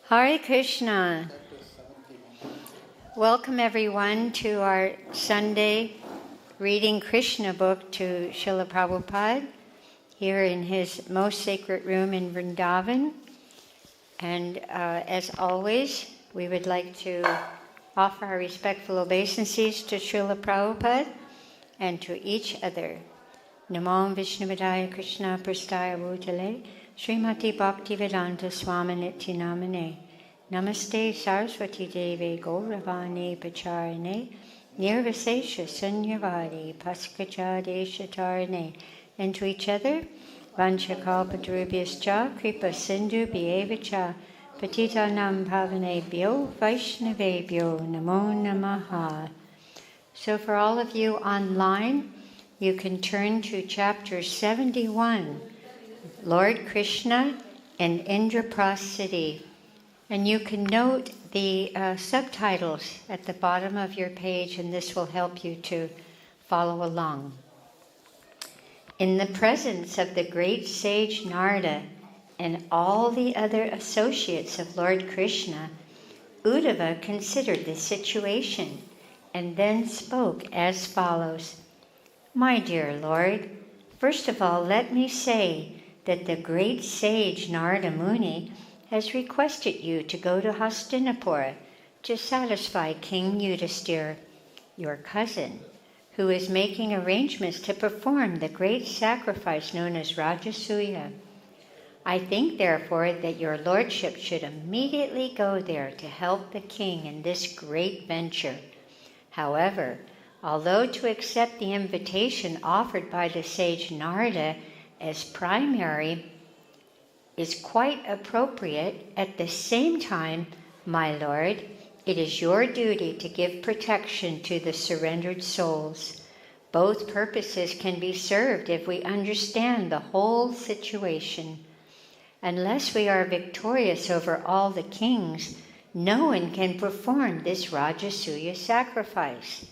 Hare Krishna. Welcome everyone to our Sunday reading Kṛṣṇa book to Srila Prabhupada here in his most sacred room in Vrindavan. And as always, we would like to offer our respectful obeisances to Srila Prabhupada and to each other. Namo Vishnuvadaya Krishna Prastaya Bhutale Srimati Bhaktivedanta Swaminiti Namane Namaste Saraswati Deve Gauravani Pacharane Nirvasesha Sunyavadi Paskajadesha Tarane. And to each other, Vanchakalpadrubhyascha Kripa Sindhu Bhyevacha Patitanam Bhavanebhyo Vaishnavebhyo Namo Namaha. So for all of you online, you can turn to chapter 71, Lord Kṛṣṇa and Indraprastha city. And you can note the subtitles at the bottom of your page, and this will help you to follow along. In the presence of the great sage Narada and all the other associates of Lord Kṛṣṇa, Uddhava considered the situation and then spoke as follows. My dear Lord, first of all, let me say that the great sage Narada Muni has requested you to go to Hastinapura to satisfy King Yudhisthira, your cousin, who is making arrangements to perform the great sacrifice known as Rajasuya. I think, therefore, that your lordship should immediately go there to help the king in this great venture. However, although to accept the invitation offered by the sage Narada as primary is quite appropriate, at the same time, my lord, it is your duty to give protection to the surrendered souls. Both purposes can be served if we understand the whole situation. Unless we are victorious over all the kings, no one can perform this Rajasuya sacrifice.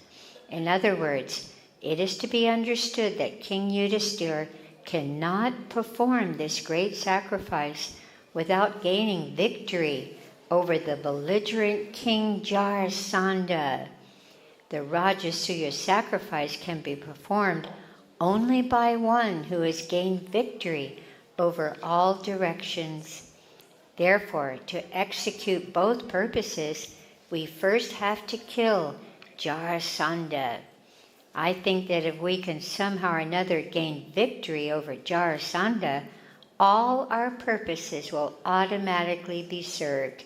In other words, it is to be understood that King Yudhisthira cannot perform this great sacrifice without gaining victory over the belligerent King Jarasandha. The Rajasuya sacrifice can be performed only by one who has gained victory over all directions. Therefore, to execute both purposes, we first have to kill Jarasandha. I think that if we can somehow or another gain victory over Jarasandha, all our purposes will automatically be served.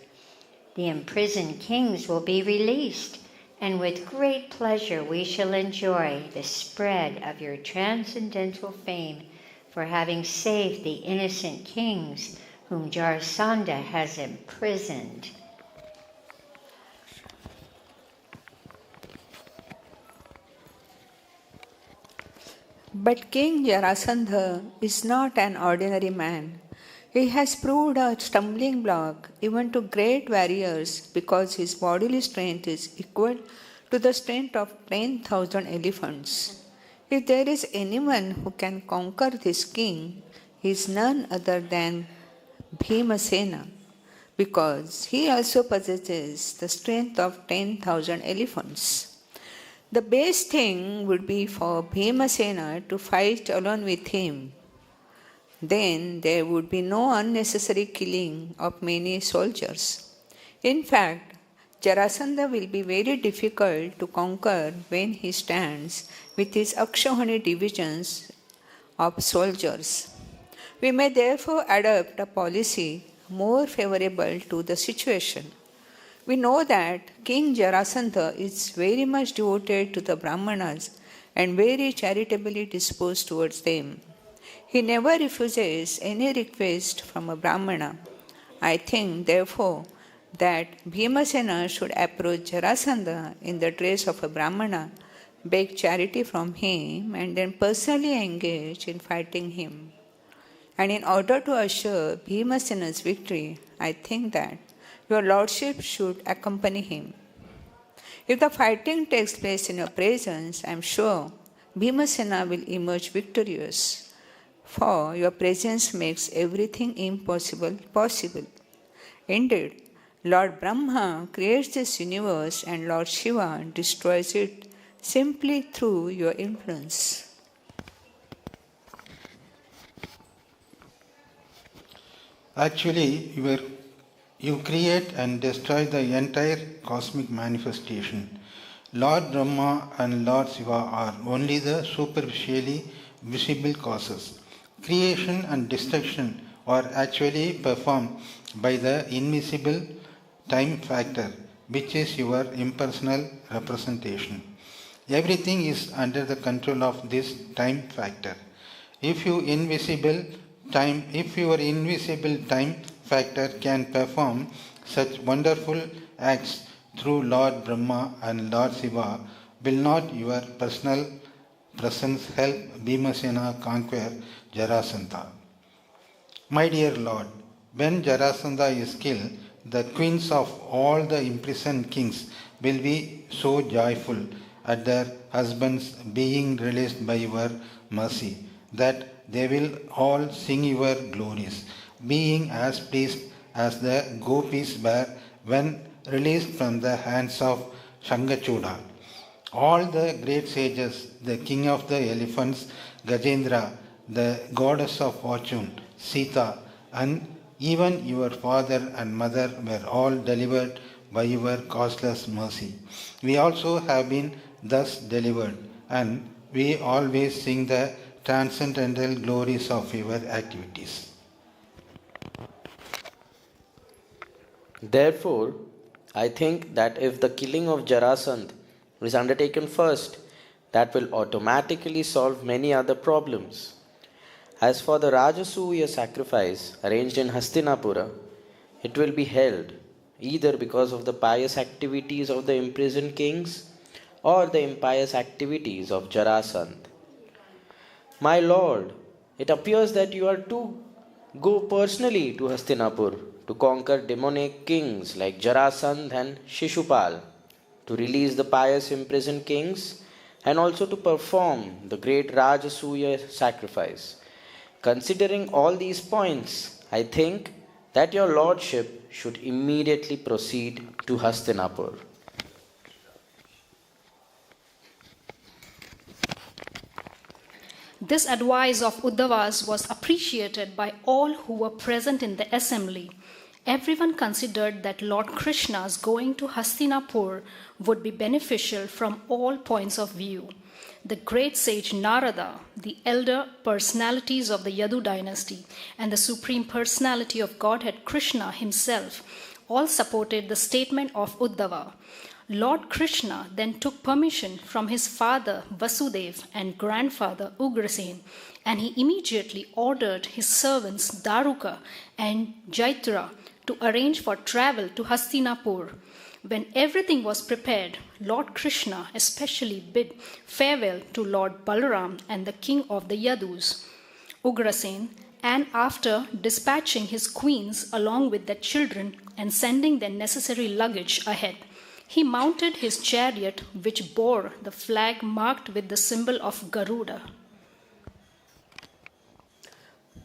The imprisoned kings will be released, and with great pleasure we shall enjoy the spread of your transcendental fame for having saved the innocent kings whom Jarasandha has imprisoned. But King Jarasandha is not an ordinary man. He has proved a stumbling block even to great warriors because his bodily strength is equal to the strength of 10,000 elephants. If there is anyone who can conquer this king, he is none other than Bhimasena, because he also possesses the strength of 10,000 elephants. The best thing would be for Bhimasena to fight alone with him. Then there would be no unnecessary killing of many soldiers. In fact, Jarasandha will be very difficult to conquer when he stands with his Akshauhani divisions of soldiers. We may therefore adopt a policy more favorable to the situation. We know that King Jarasandha is very much devoted to the Brahmanas and very charitably disposed towards them. He never refuses any request from a Brahmana. I think, therefore, that Bhimasena should approach Jarasandha in the dress of a Brahmana, beg charity from him, and then personally engage in fighting him. And in order to assure Bhimasena's victory, I think that your lordship should accompany him. If the fighting takes place in your presence, I am sure Bhimasena will emerge victorious, for your presence makes everything impossible possible. Indeed, Lord Brahma creates this universe and Lord Shiva destroys it simply through your influence. Actually, you create and destroy the entire cosmic manifestation. Lord Brahma and Lord Shiva are only the superficially visible causes. Creation and destruction are actually performed by the invisible time factor, which is your impersonal representation. Everything is under the control of this time factor. If your invisible time factor can perform such wonderful acts through Lord Brahma and Lord Shiva, will not your personal presence help Bhimasena conquer Jarasandha? My dear Lord, when Jarasandha is killed, the queens of all the imprisoned kings will be so joyful at their husbands being released by your mercy that they will all sing your glories, being as pleased as the gopis were when released from the hands of Shangachuda. All the great sages, the king of the elephants, Gajendra, the goddess of fortune, Sita, and even your father and mother were all delivered by your causeless mercy. We also have been thus delivered, and we always sing the transcendental glories of your activities. Therefore, I think that if the killing of Jarasandha is undertaken first, that will automatically solve many other problems. As for the Rajasuya sacrifice arranged in Hastinapura, it will be held either because of the pious activities of the imprisoned kings or the impious activities of Jarasandha. My lord, it appears that you are to go personally to Hastinapur to conquer demonic kings like Jarasandha and Shishupal, to release the pious imprisoned kings, and also to perform the great Rajasuya sacrifice. Considering all these points, I think that your lordship should immediately proceed to Hastinapur. This advice of Uddhava's was appreciated by all who were present in the assembly. Everyone considered that Lord Kṛṣṇa's going to Hastinapur would be beneficial from all points of view. The great sage Narada, the elder personalities of the Yadu dynasty, and the supreme personality of Godhead Kṛṣṇa himself all supported the statement of Uddhava. Lord Kṛṣṇa then took permission from his father Vasudeva and grandfather Ugrasen, and he immediately ordered his servants Daruka and Jaitra to arrange for travel to Hastinapur. When everything was prepared, Lord Kṛṣṇa especially bid farewell to Lord Balaram and the king of the Yadus, Ugrasen, and after dispatching his queens along with their children and sending their necessary luggage ahead, he mounted his chariot, which bore the flag marked with the symbol of Garuda.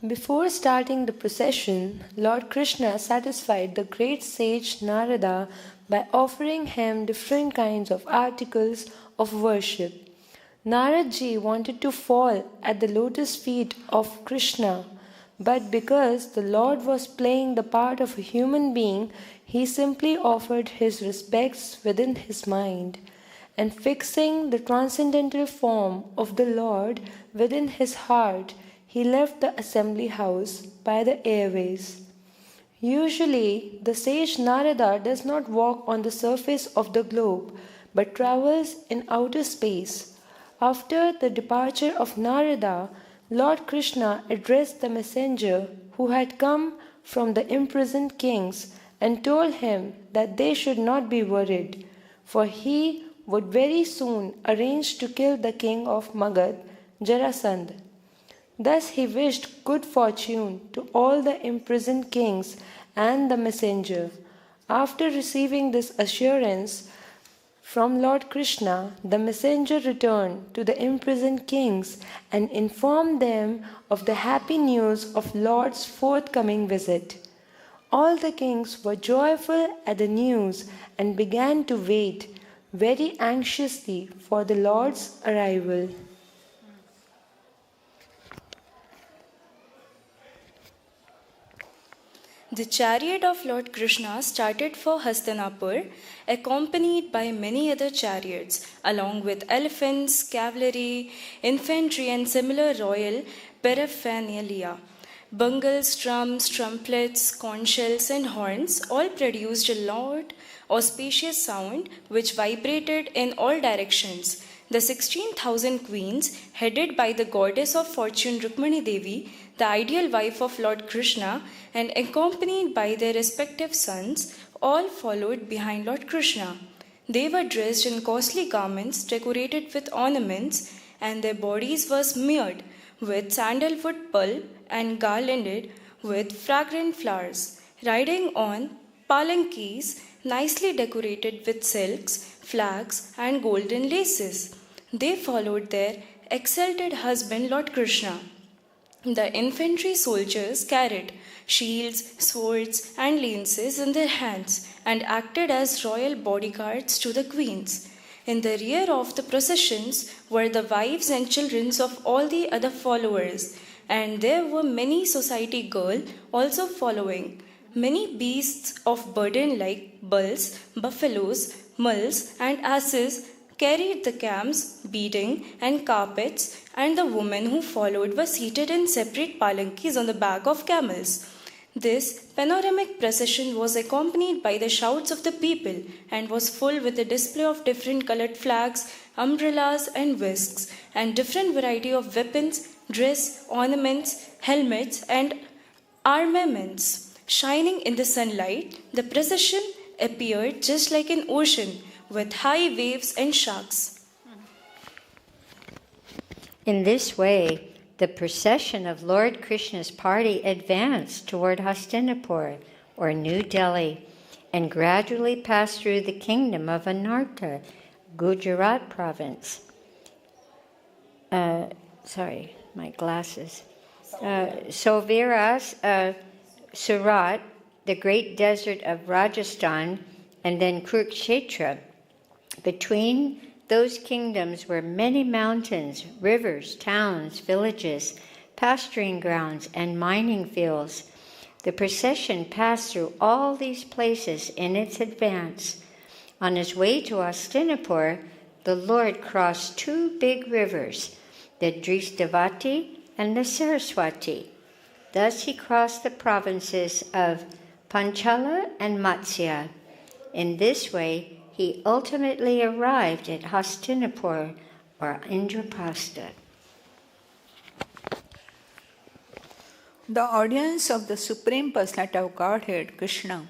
Before starting the procession, Lord Kṛṣṇa satisfied the great sage Narada by offering him different kinds of articles of worship. Naradji wanted to fall at the lotus feet of Kṛṣṇa, but because the Lord was playing the part of a human being, he simply offered his respects within his mind, and fixing the transcendental form of the Lord within his heart, he left the assembly house by the airways. Usually, the sage Narada does not walk on the surface of the globe, but travels in outer space. After the departure of Narada, Lord Kṛṣṇa addressed the messenger who had come from the imprisoned kings and told him that they should not be worried, for he would very soon arrange to kill the king of Magad, Jarasandha. Thus he wished good fortune to all the imprisoned kings and the messenger. After receiving this assurance from Lord Kṛṣṇa, the messenger returned to the imprisoned kings and informed them of the happy news of Lord's forthcoming visit. All the kings were joyful at the news and began to wait very anxiously for the Lord's arrival. The chariot of Lord Kṛṣṇa started for Hastinapura, accompanied by many other chariots, along with elephants, cavalry, infantry, and similar royal paraphernalia. Bungles, drums, trumpets, conch shells, and horns all produced a loud, auspicious sound which vibrated in all directions. The 16,000 queens, headed by the goddess of fortune Rukmani Devi, the ideal wife of Lord Kṛṣṇa, and accompanied by their respective sons, all followed behind Lord Kṛṣṇa. They were dressed in costly garments decorated with ornaments, and their bodies were smeared with sandalwood pulp and garlanded with fragrant flowers, riding on palankis nicely decorated with silks, flags, and golden laces. They followed their exalted husband Lord Kṛṣṇa. The infantry soldiers carried shields, swords, and lances in their hands and acted as royal bodyguards to the queens. In the rear of the processions were the wives and children of all the other followers, and there were many society girls also following. Many beasts of burden like bulls, buffaloes, mules, and asses carried the camels, bedding, and carpets, and the women who followed were seated in separate palankis on the back of camels. This panoramic procession was accompanied by the shouts of the people and was full with a display of different colored flags, umbrellas, and whisks, and different variety of weapons, dress, ornaments, helmets, and armaments. Shining in the sunlight, the procession appeared just like an ocean with high waves and sharks. In this way, the procession of Lord Krishna's party advanced toward Hastinapura, or New Delhi, and gradually passed through the kingdom of Anarta, Gujarat province. Sorry, my glasses. Soviras, Surat, the great desert of Rajasthan, and then Kurukshetra. Between those kingdoms were many mountains, rivers, towns, villages, pasturing grounds, and mining fields. The procession passed through all these places in its advance. On his way to Hastinapur, the Lord crossed two big rivers, the Dristavati and the Saraswati. Thus he crossed the provinces of Panchala and Matsya. In this way, he ultimately arrived at Hastinapura, or Indraprastha. The audience of the Supreme Personality of Godhead, Kṛṣṇa,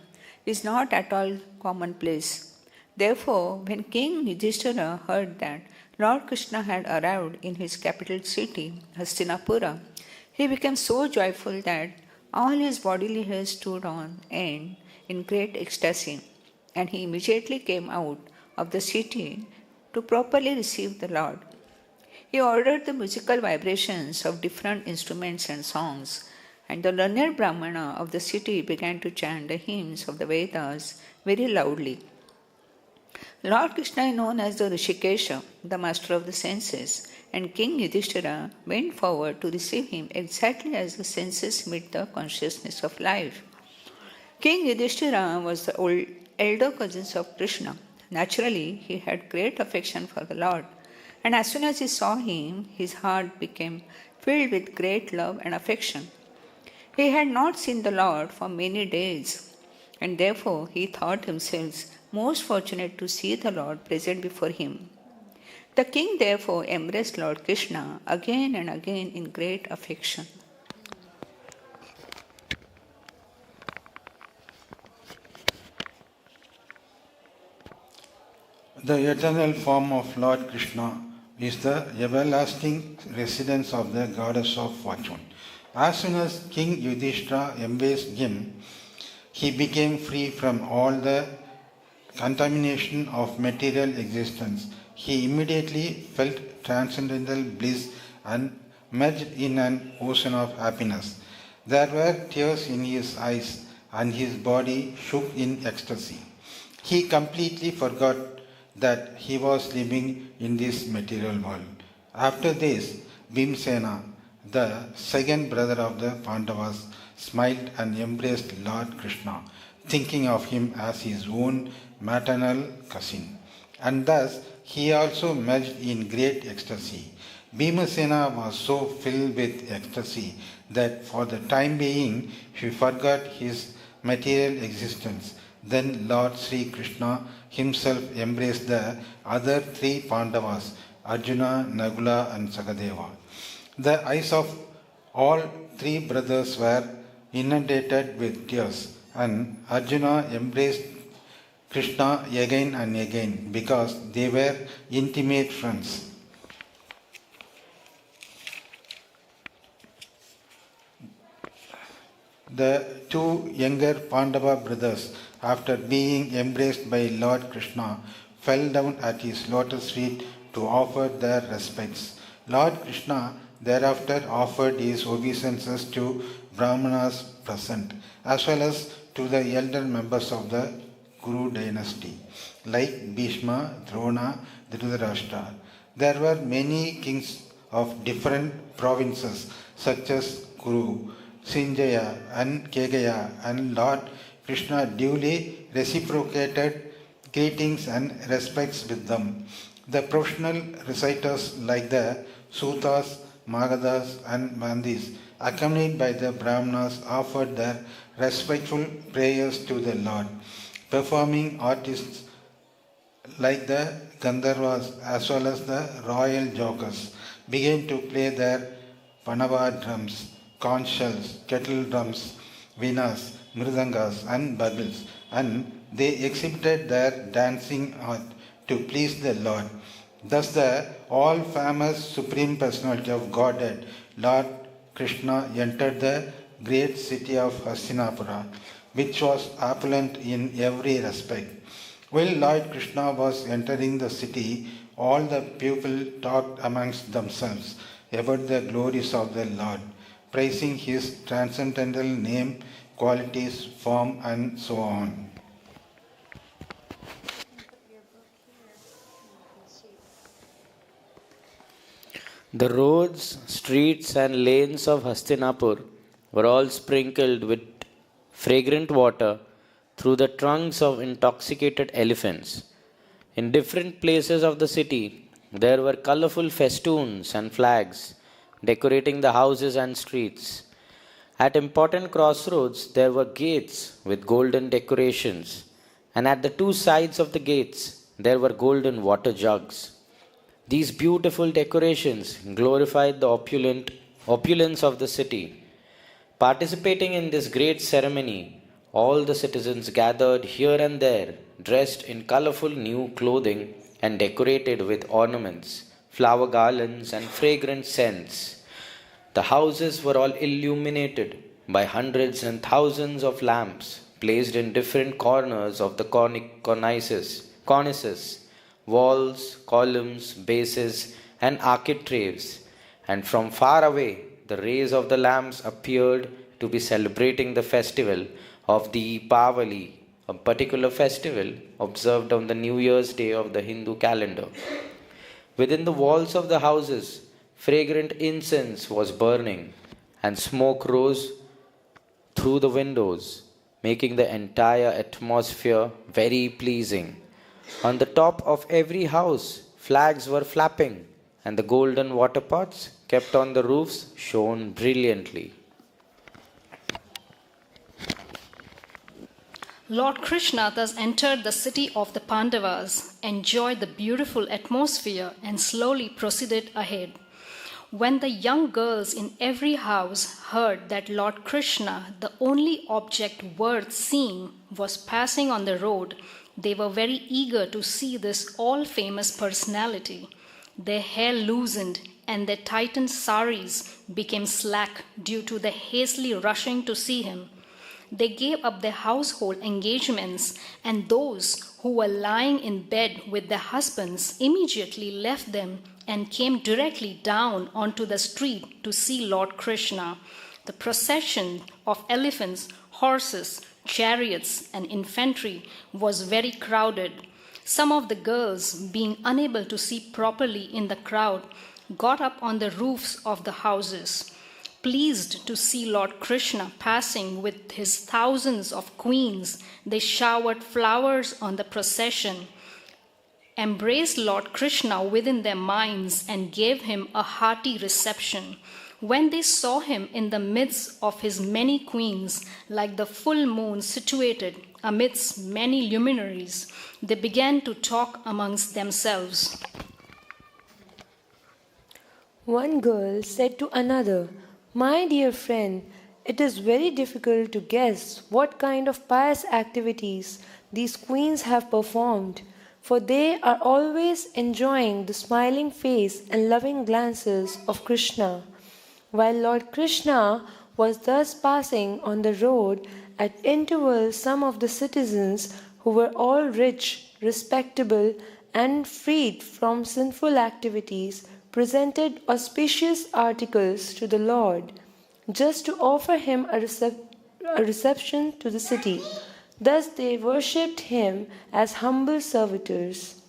is not at all commonplace. Therefore, when King Yudhishthira heard that Lord Kṛṣṇa had arrived in his capital city, Hastinapura, he became so joyful that all his bodily hairs stood on end in great ecstasy, and he immediately came out of the city to properly receive the Lord. He ordered the musical vibrations of different instruments and songs, and the learned Brahmana of the city began to chant the hymns of the Vedas very loudly. Lord Kṛṣṇa is known as the Rishikesha, the master of the senses, and King Yudhishthira went forward to receive him exactly as the senses meet the consciousness of life. King Yudhishthira was the elder cousin of Kṛṣṇa. Naturally, he had great affection for the Lord, and as soon as he saw him, his heart became filled with great love and affection. He had not seen the Lord for many days, and therefore he thought himself most fortunate to see the Lord present before him. The king therefore embraced Lord Kṛṣṇa again and again in great affection. The eternal form of Lord Kṛṣṇa is the everlasting residence of the goddess of fortune. As soon as King Yudhishthira embraced him, he became free from all the contamination of material existence. He immediately felt transcendental bliss and merged in an ocean of happiness. There were tears in his eyes and his body shook in ecstasy. He completely forgot that he was living in this material world. After this, Bhimsena, the second brother of the Pandavas, smiled and embraced Lord Kṛṣṇa, thinking of him as his own maternal cousin. And thus he also merged in great ecstasy. Bhimasena was so filled with ecstasy that for the time being he forgot his material existence. Then Lord Sri Krishna himself embraced the other three Pandavas, Arjuna, Nagula and Sakadeva. The eyes of all three brothers were inundated with tears, and Arjuna embraced Krishna again and again because they were intimate friends. The two younger Pandava brothers, after being embraced by Lord Kṛṣṇa, fell down at his lotus feet to offer their respects. Lord Kṛṣṇa thereafter offered his obeisances to Brahmanas present, as well as to the elder members of the Kuru dynasty, like Bhishma, Drona, Dhritarashtra. There were many kings of different provinces, such as Kuru, Sinjaya and Kegaya, and Lord Kṛṣṇa duly reciprocated greetings and respects with them. The professional reciters like the Sutas, Magadas and Mandis, accompanied by the Brahmanas, offered their respectful prayers to the Lord. Performing artists like the Gandharvas as well as the royal jokers began to play their Panava drums, conch shells, kettle drums, venas, mridangas and bugles, and they exhibited their dancing art to please the Lord. Thus the all-famous Supreme Personality of Godhead, Lord Kṛṣṇa, entered the great city of Hastinapura, which was opulent in every respect. While Lord Kṛṣṇa was entering the city, all the people talked amongst themselves about the glories of the Lord, praising his transcendental name, qualities, form, and so on. The roads, streets, and lanes of Hastinapur were all sprinkled with fragrant water through the trunks of intoxicated elephants. In different places of the city, there were colorful festoons and flags decorating the houses and streets. At important crossroads, there were gates with golden decorations, and at the two sides of the gates, there were golden water jugs. These beautiful decorations glorified the opulence of the city. Participating in this great ceremony, all the citizens gathered here and there, dressed in colorful new clothing and decorated with ornaments, flower garlands, and fragrant scents. The houses were all illuminated by hundreds and thousands of lamps placed in different corners of the cornices, walls, columns, bases, and architraves, and from far away the rays of the lamps appeared to be celebrating the festival of the Deepavali, a particular festival observed on the New Year's Day of the Hindu calendar. Within the walls of the houses, fragrant incense was burning, and smoke rose through the windows, making the entire atmosphere very pleasing. On the top of every house, flags were flapping, and the golden water pots kept on the roofs shone brilliantly. Lord Kṛṣṇa thus entered the city of the Pandavas, enjoyed the beautiful atmosphere, and slowly proceeded ahead. When the young girls in every house heard that Lord Kṛṣṇa, the only object worth seeing, was passing on the road, they were very eager to see this all-famous personality. Their hair loosened and their tightened saris became slack due to the hastily rushing to see him. They gave up their household engagements, and those who were lying in bed with their husbands immediately left them and came directly down onto the street to see Lord Kṛṣṇa. The procession of elephants, horses, chariots, and infantry was very crowded. Some of the girls, being unable to see properly in the crowd, got up on the roofs of the houses. Pleased to see Lord Kṛṣṇa passing with his thousands of queens, they showered flowers on the procession, embraced Lord Kṛṣṇa within their minds, and gave him a hearty reception. When they saw him in the midst of his many queens, like the full moon situated amidst many luminaries, they began to talk amongst themselves. One girl said to another, "My dear friend, it is very difficult to guess what kind of pious activities these queens have performed, for they are always enjoying the smiling face and loving glances of Kṛṣṇa." While Lord Kṛṣṇa was thus passing on the road, at intervals some of the citizens, who were all rich, respectable, and freed from sinful activities, presented auspicious articles to the Lord, just to offer him a reception to the city. Thus they worshipped him as humble servitors.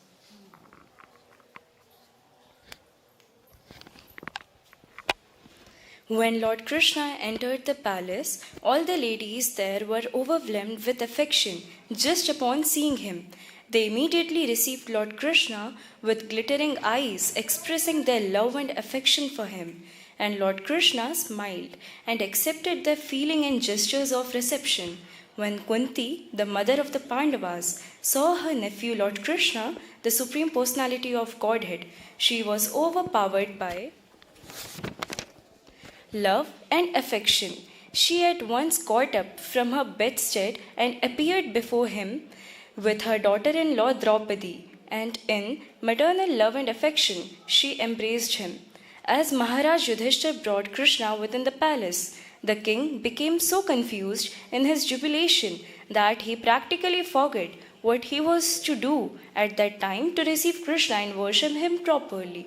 When Lord Kṛṣṇa entered the palace, all the ladies there were overwhelmed with affection just upon seeing him. They immediately received Lord Kṛṣṇa with glittering eyes, expressing their love and affection for him. And Lord Kṛṣṇa smiled and accepted their feeling and gestures of reception. When Kunti, the mother of the Pandavas, saw her nephew Lord Kṛṣṇa, the Supreme Personality of Godhead, she was overpowered by love and affection. She at once got up from her bedstead and appeared before him with her daughter-in-law Draupadi, and in maternal love and affection she embraced him. As Maharaj Yudhishthir brought Kṛṣṇa within the palace, the king became so confused in his jubilation that he practically forgot what he was to do at that time to receive Kṛṣṇa and worship him properly.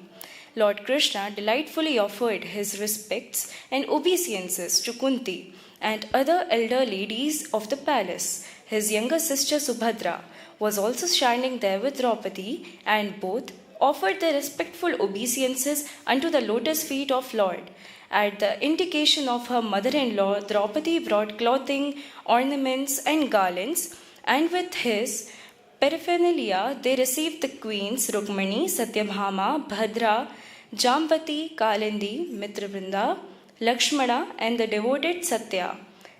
Lord Kṛṣṇa delightfully offered his respects and obeisances to Kunti and other elder ladies of the palace. His younger sister Subhadra was also standing there with Draupadi, and both offered their respectful obeisances unto the lotus feet of Lord. At the indication of her mother-in-law, Draupadi brought clothing, ornaments, and garlands, and with his paraphernalia they received the queens Rukmani, Satyabhama, Bhadra, Jambati, Kalindi, Mitravrinda, Lakshmana, and the devoted Satya.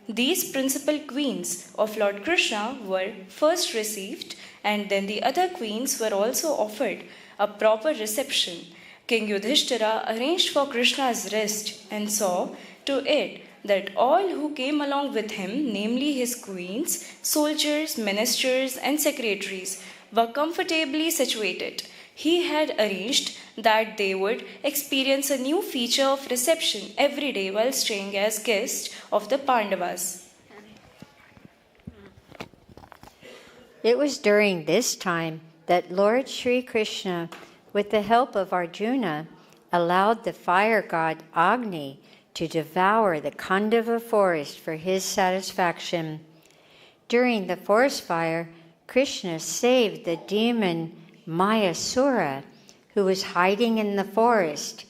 These principal queens of Lord Kṛṣṇa were first received, and then the other queens were also offered a proper reception. King Yudhishthira arranged for Kṛṣṇa's rest and saw to it that all who came along with him, namely his queens, soldiers, ministers, and secretaries, were comfortably situated. He had arranged that they would experience a new feature of reception every day while staying as guests of the Pandavas. It was during this time that Lord Sri Krishna, with the help of Arjuna, allowed the fire god Agni to devour the Khandava forest for his satisfaction. During the forest fire, Krishna saved the demon Mayasura, who was hiding in the forest.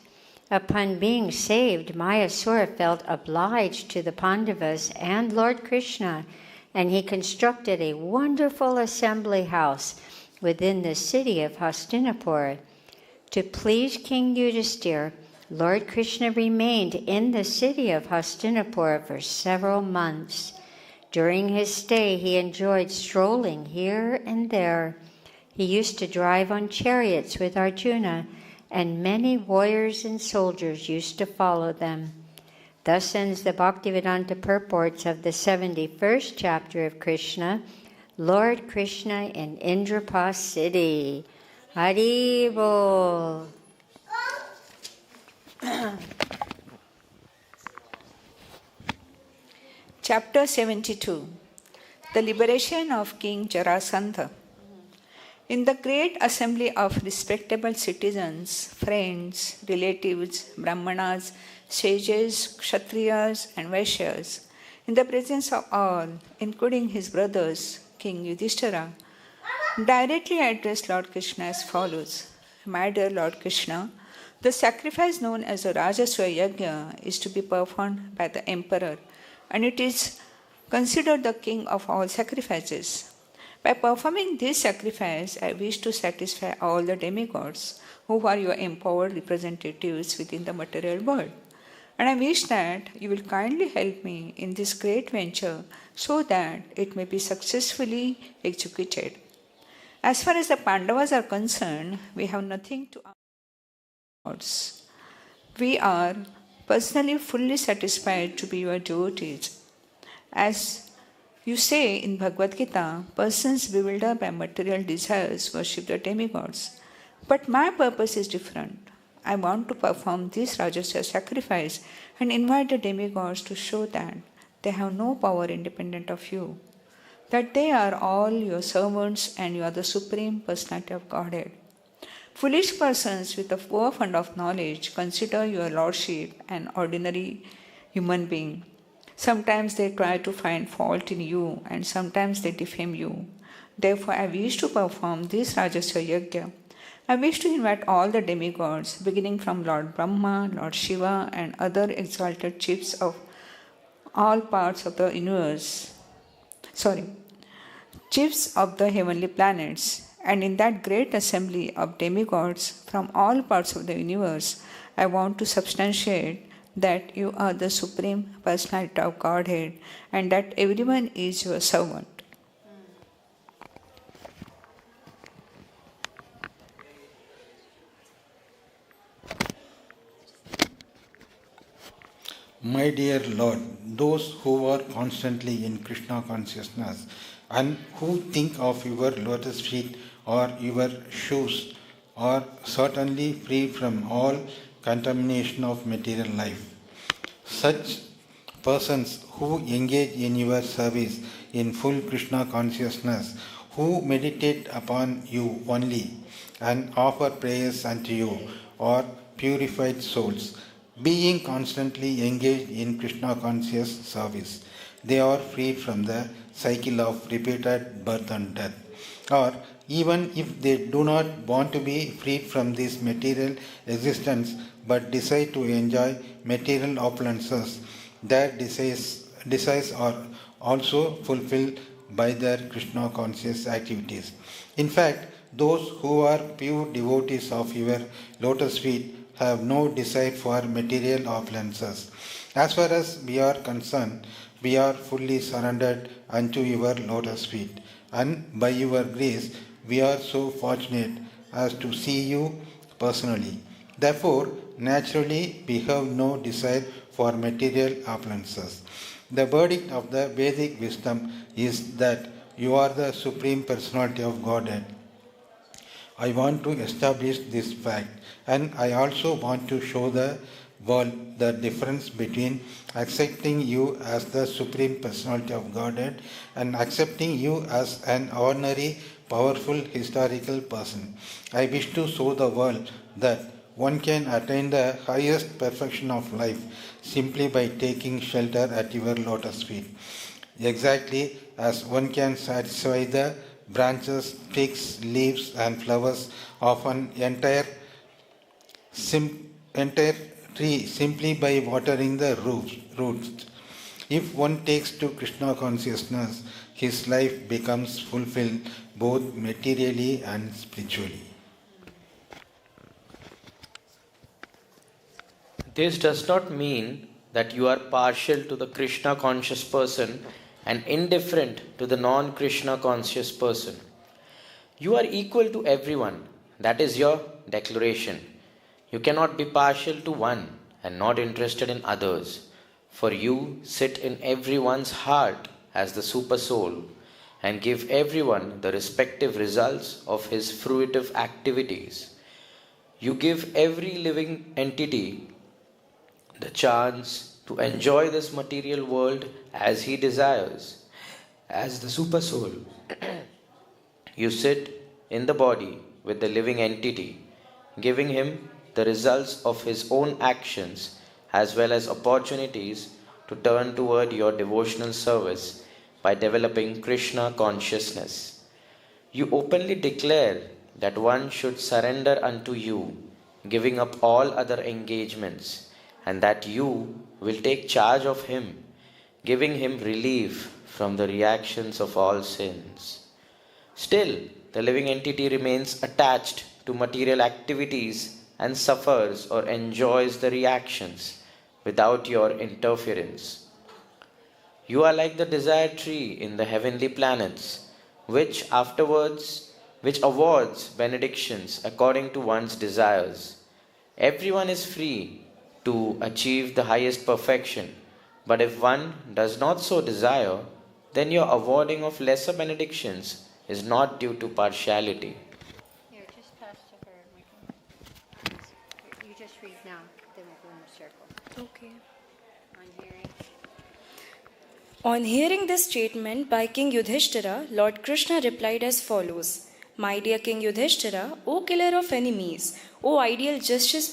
Upon being saved, Mayasura felt obliged to the Pandavas and Lord Kṛṣṇa, and he constructed a wonderful assembly house within the city of Hastinapura. To please King Yudhishthir, Lord Kṛṣṇa remained in the city of Hastinapura for several months. During his stay, he enjoyed strolling here and there. He used to drive on chariots with Arjuna, and many warriors and soldiers used to follow them. Thus ends the Bhaktivedanta purports of the 71st chapter of Kṛṣṇa, Lord Kṛṣṇa in Indraprastha city. Hari Bol. Chapter 72. The Liberation of King Jarasandha. In the great assembly of respectable citizens, friends, relatives, brahmanas, sages, kshatriyas, and vaishyas, in the presence of all, including his brothers, King Yudhishthira, directly addressed Lord Krishna as follows. My dear Lord Krishna, the sacrifice known as the Rajasuya Yajna is to be performed by the emperor, and it is considered the king of all sacrifices. By performing this sacrifice, I wish to satisfy all the demigods who are your empowered representatives within the material world. And I wish that you will kindly help me in this great venture so that it may be successfully executed. As far as the Pandavas are concerned, we have nothing to ask. We are personally fully satisfied to be your devotees. As you say in Bhagavad Gita, persons bewildered by material desires worship the demigods. But my purpose is different. I want to perform this Rajasuya sacrifice and invite the demigods to show that they have no power independent of you, that they are all your servants and you are the Supreme Personality of Godhead. Foolish persons with a poor fund of knowledge consider your lordship an ordinary human being. Sometimes they try to find fault in you and sometimes they defame you. Therefore, I wish to perform this Rajasuya Yajna. I wish to invite all the demigods, beginning from Lord Brahma, Lord Shiva, and other exalted chiefs of all parts of the universe. Chiefs of the heavenly planets. And in that great assembly of demigods from all parts of the universe, I want to substantiate that you are the Supreme Personality of Godhead and that everyone is your servant. My dear Lord, those who are constantly in Krishna consciousness and who think of your lotus feet or your shoes are certainly free from all contamination of material life. Such persons who engage in your service in full Krishna consciousness, who meditate upon you only and offer prayers unto you, are purified souls, being constantly engaged in Krishna conscious service. They are freed from the cycle of repeated birth and death. Or even if they do not want to be freed from this material existence but decide to enjoy material opulences, their desires are also fulfilled by their Krishna conscious activities. In fact, those who are pure devotees of your lotus feet have no desire for material opulences. As far as we are concerned, we are fully surrendered unto your lotus feet, and by your grace, we are so fortunate as to see you personally. Therefore, naturally, we have no desire for material opulences. The verdict of the Vedic wisdom is that you are the Supreme Personality of Godhead. I want to establish this fact, and I also want to show the world the difference between accepting you as the Supreme Personality of Godhead and accepting you as an ordinary, powerful, historical person. I wish to show the world that one can attain the highest perfection of life simply by taking shelter at your lotus feet. Exactly as one can satisfy the branches, twigs, leaves, and flowers of an entire tree simply by watering the roots. If one takes to Krishna consciousness, his life becomes fulfilled both materially and spiritually. This does not mean that you are partial to the Krishna conscious person and indifferent to the non-Krishna conscious person. You are equal to everyone. That is your declaration. You cannot be partial to one and not interested in others, for you sit in everyone's heart as the super soul and give everyone the respective results of his fruitive activities. You give every living entity the chance to enjoy this material world as he desires. As the super soul, you sit in the body with the living entity, giving him the results of his own actions as well as opportunities to turn toward your devotional service by developing Krishna consciousness. You openly declare that one should surrender unto you, giving up all other engagements, and that you will take charge of him, giving him relief from the reactions of all sins. Still, the living entity remains attached to material activities and suffers or enjoys the reactions without your interference. You are like the desire tree in the heavenly planets, which awards benedictions according to one's desires. Everyone is free to achieve the highest perfection, but if one does not so desire, then your awarding of lesser benedictions is not due to partiality. Here, just pass to her. You just read now, then we'll go in a circle. Okay. On hearing. On hearing this statement by King Yudhishthira, Lord Krishna replied as follows: My dear King Yudhishthira, O killer of enemies, O ideal justice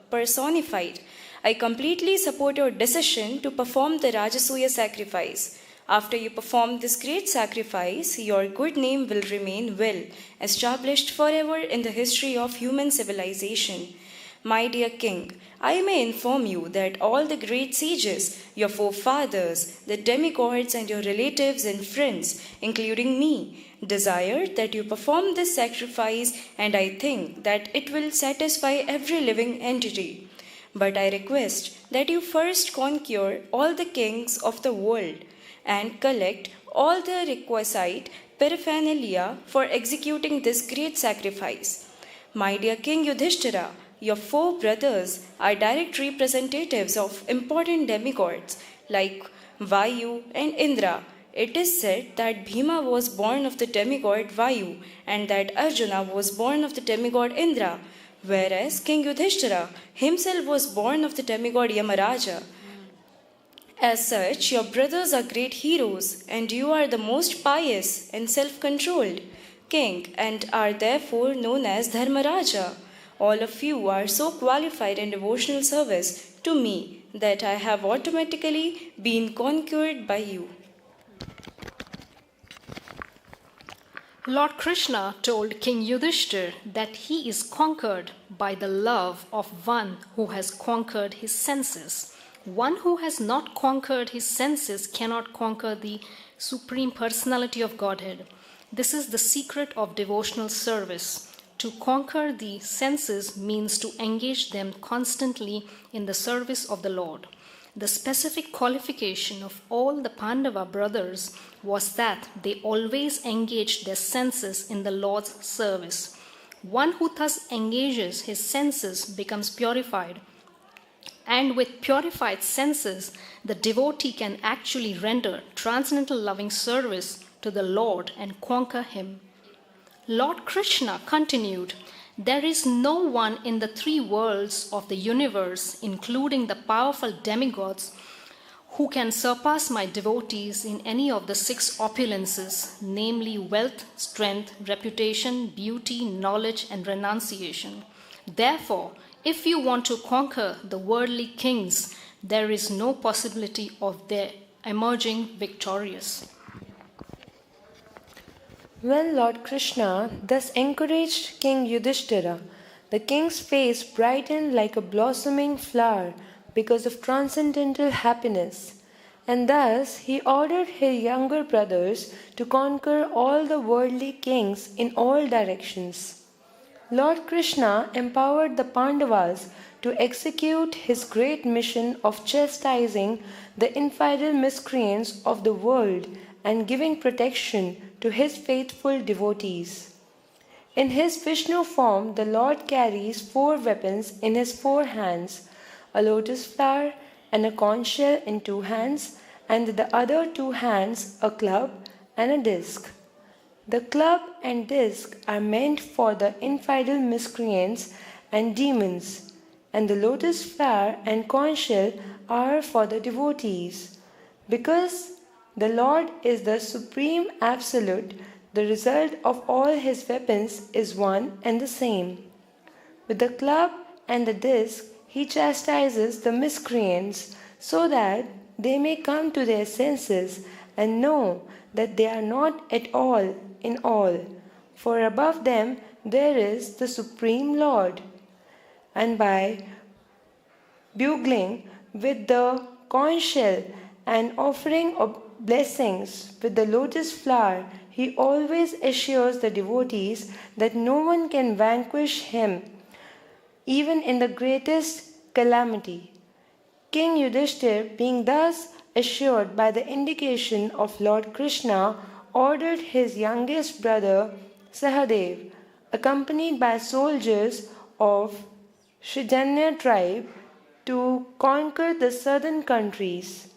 personified, I completely support your decision to perform the Rajasuya sacrifice. After you perform this great sacrifice, your good name will remain well established forever in the history of human civilization. My dear King, I may inform you that all the great sages, your forefathers, the demigods, and your relatives and friends, including me, desire that you perform this sacrifice, and I think that it will satisfy every living entity. But I request that you first conquer all the kings of the world and collect all the requisite paraphernalia for executing this great sacrifice. My dear King Yudhishthira, your 4 brothers are direct representatives of important demigods like Vayu and Indra. It is said that Bhima was born of the demigod Vayu and that Arjuna was born of the demigod Indra, whereas King Yudhishthira himself was born of the demigod Yamaraja. As such, your brothers are great heroes, and you are the most pious and self-controlled king, and are therefore known as Dharmaraja. All of you are so qualified in devotional service to me that I have automatically been conquered by you. Lord Krishna told King Yudhishthira that he is conquered by the love of one who has conquered his senses. One who has not conquered his senses cannot conquer the Supreme Personality of Godhead. This is the secret of devotional service. To conquer the senses means to engage them constantly in the service of the Lord. The specific qualification of all the Pandava brothers was that they always engaged their senses in the Lord's service. One who thus engages his senses becomes purified. And with purified senses, the devotee can actually render transcendental loving service to the Lord and conquer him. Lord Krishna continued, There is no one in the 3 worlds of the universe, including the powerful demigods, who can surpass my devotees in any of the 6 opulences, namely wealth, strength, reputation, beauty, knowledge, and renunciation. Therefore, if you want to conquer the worldly kings, there is no possibility of their emerging victorious. When Lord Krishna thus encouraged King Yudhishthira, the king's face brightened like a blossoming flower because of transcendental happiness, and thus he ordered his younger brothers to conquer all the worldly kings in all directions. Lord Krishna empowered the Pandavas to execute his great mission of chastising the infidel miscreants of the world and giving protection to his faithful devotees. In his Vishnu form, the Lord carries 4 weapons in his 4 hands, a lotus flower and a conch shell in 2 hands, and with the other 2 hands a club and a disc. The club and disc are meant for the infidel miscreants and demons, and the lotus flower and conch shell are for the devotees. Because the Lord is the Supreme Absolute, the result of all his weapons is one and the same. With the club and the disc, he chastises the miscreants so that they may come to their senses and know that they are not at all in all, for above them there is the Supreme Lord. And by bugling with the conch shell and offering blessings with the lotus flower, he always assures the devotees that no one can vanquish him, even in the greatest calamity. King Yudhishthir, being thus assured by the indication of Lord Krishna, ordered his youngest brother Sahadev, accompanied by soldiers of Shrijanya tribe, to conquer the southern countries.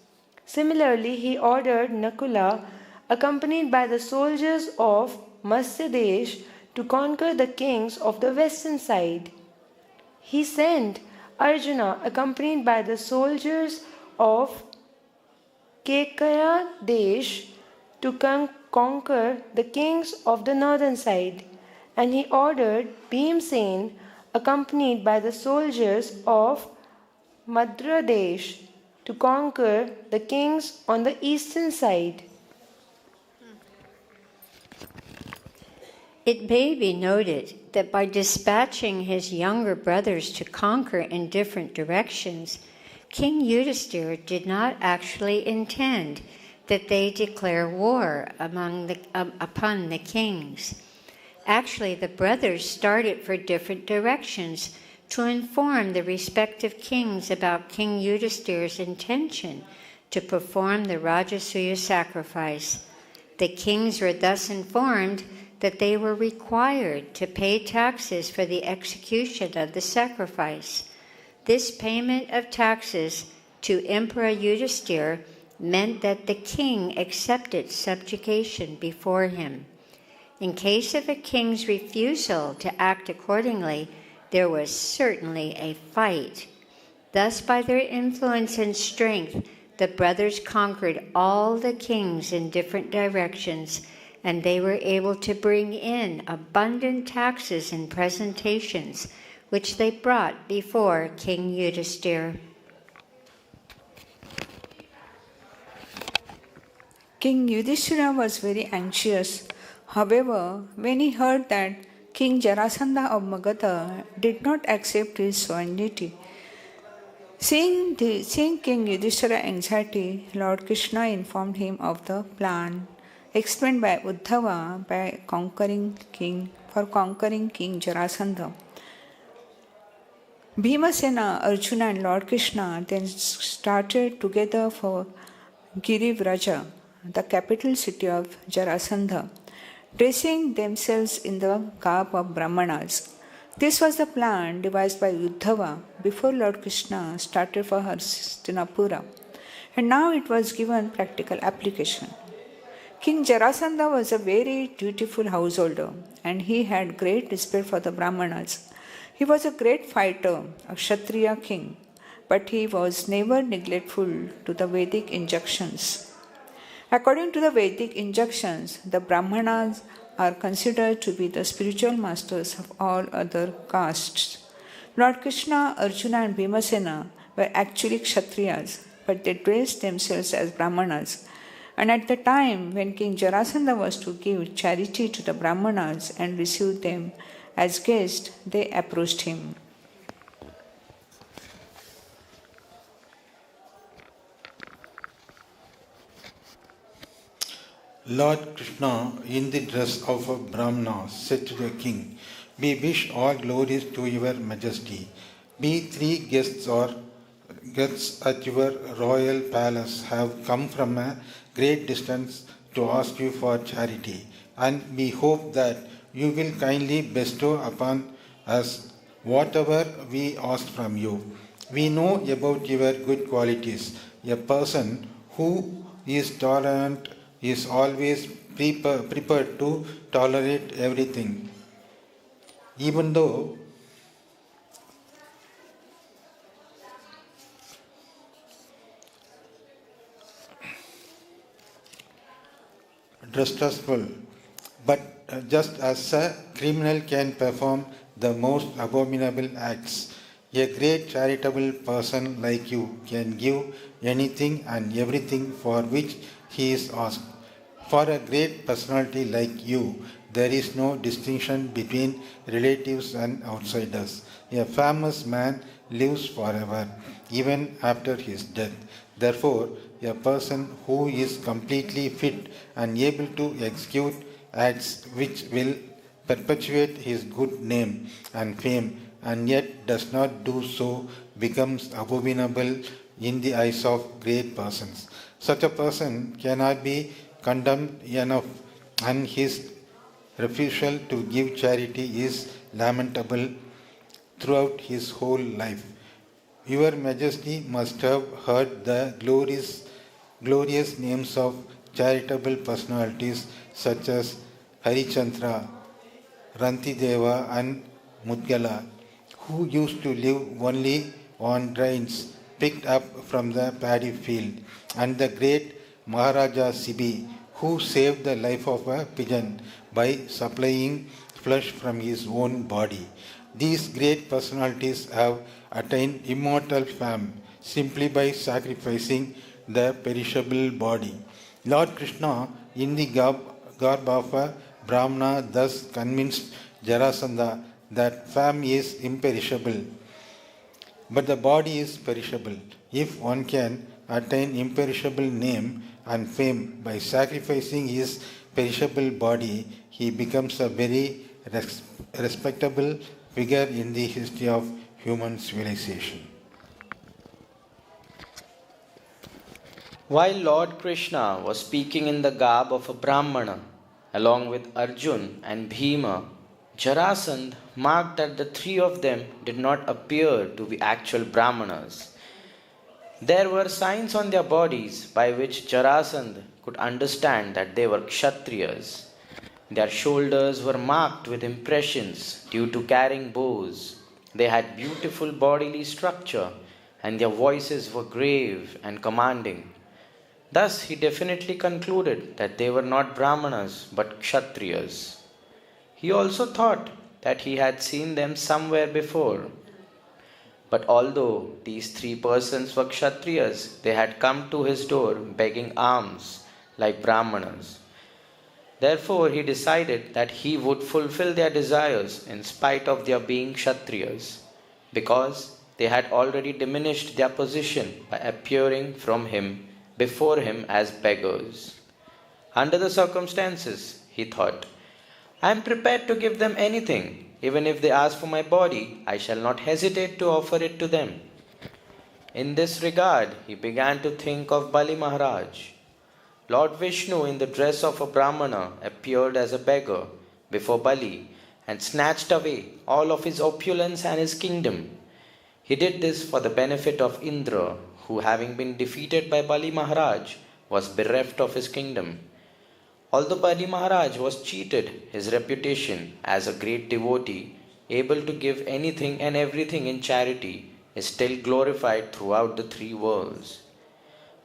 Similarly, he ordered Nakula, accompanied by the soldiers of Matsyadesh, to conquer the kings of the western side. He sent Arjuna, accompanied by the soldiers of Kekaya Desh, to conquer the kings of the northern side. And he ordered Bhimsen, accompanied by the soldiers of Madhya Desh, to conquer the kings on the eastern side. It may be noted that by dispatching his younger brothers to conquer in different directions, King Yudhishthira did not actually intend that they declare war upon the kings. Actually, the brothers started for different directions to inform the respective kings about King Yudhishthira's intention to perform the Rajasuya sacrifice. The kings were thus informed that they were required to pay taxes for the execution of the sacrifice. This payment of taxes to Emperor Yudhishthira meant that the king accepted subjugation before him. In case of a king's refusal to act accordingly, there was certainly a fight. Thus, by their influence and strength, the brothers conquered all the kings in different directions, and they were able to bring in abundant taxes and presentations, which they brought before King Yudhishthira. King Yudhishthira was very anxious. However, when he heard that King Jarasandha of Magadha did not accept his sovereignty, seeing King Yudhishthira's anxiety, Lord Kṛṣṇa informed him of the plan explained by Uddhava for conquering King Jarasandha. Bhimasena, Arjuna and Lord Kṛṣṇa then started together for Girivraja, the capital city of Jarasandha, dressing themselves in the garb of Brahmanas. This was the plan devised by Uddhava before Lord Kṛṣṇa started for Hastinapura, and now it was given practical application. King Jarasandha was a very dutiful householder, and he had great respect for the Brahmanas. He was a great fighter, a Kshatriya king, but he was never neglectful to the Vedic injunctions. According to the Vedic injunctions, the Brahmanas are considered to be the spiritual masters of all other castes. Lord Kṛṣṇa, Arjuna and Bhimasena were actually Kshatriyas, but they dressed themselves as Brahmanas. And at the time when King Jarasandha was to give charity to the Brahmanas and receive them as guests, they approached him. Lord Kṛṣṇa, in the dress of a Brahmana, said to the king, "We wish all glories to your majesty. We three guests at your royal palace have come from a great distance to ask you for charity, and we hope that you will kindly bestow upon us whatever we ask from you. We know about your good qualities. A person who is tolerant is always prepared to tolerate everything, even though distrustful. But just as a criminal can perform the most abominable acts, A great charitable person like you can give anything and everything for which he is asked. For a great personality like you, there is no distinction between relatives and outsiders. A famous man lives forever, even after his death. Therefore, a person who is completely fit and able to execute acts which will perpetuate his good name and fame and yet does not do so becomes abominable in the eyes of great persons. Such a person cannot be condemned enough, and his refusal to give charity is lamentable throughout his whole life. Your Majesty must have heard the glorious names of charitable personalities such as Harichandra, Rantideva and Mudgala, who used to live only on grains picked up from the paddy field, and the great Maharaja Sibi, who saved the life of a pigeon by supplying flesh from his own body. These great personalities have attained immortal fame simply by sacrificing the perishable body. Lord Kṛṣṇa, in the garb of a Brahmana, thus convinced Jarasandha that fame is imperishable, but the body is perishable. If one can attain imperishable name and fame by sacrificing his perishable body, he becomes a very respectable figure in the history of human civilization. While Lord Krishna was speaking in the garb of a Brahmana, along with Arjun and Bhima, Jarasandha marked that the three of them did not appear to be actual Brahmanas. There were signs on their bodies by which Jarasandha could understand that they were Kshatriyas. Their shoulders were marked with impressions due to carrying bows. They had beautiful bodily structure, and their voices were grave and commanding. Thus, he definitely concluded that they were not Brahmanas but Kshatriyas. He also thought that he had seen them somewhere before. But although these three persons were Kshatriyas, they had come to his door begging alms like Brahmanas. Therefore, he decided that he would fulfill their desires in spite of their being Kshatriyas, because they had already diminished their position by appearing before him as beggars. Under the circumstances, he thought, I am prepared to give them anything. Even if they ask for my body, I shall not hesitate to offer it to them. In this regard, he began to think of Bali Maharaj. Lord Vishnu, in the dress of a Brahmana, appeared as a beggar before Bali and snatched away all of his opulence and his kingdom. He did this for the benefit of Indra, who, having been defeated by Bali Maharaj, was bereft of his kingdom. Although Bali Maharaj was cheated, his reputation as a great devotee, able to give anything and everything in charity, is still glorified throughout the three worlds.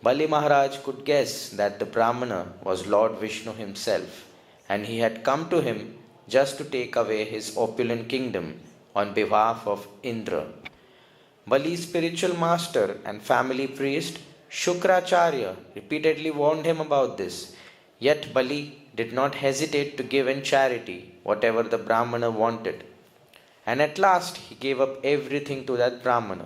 Bali Maharaj could guess that the Brahmana was Lord Vishnu himself, and he had come to him just to take away his opulent kingdom on behalf of Indra. Bali's spiritual master and family priest Shukracharya repeatedly warned him about this. Yet Bali did not hesitate to give in charity whatever the Brahmana wanted. And at last he gave up everything to that Brahmana.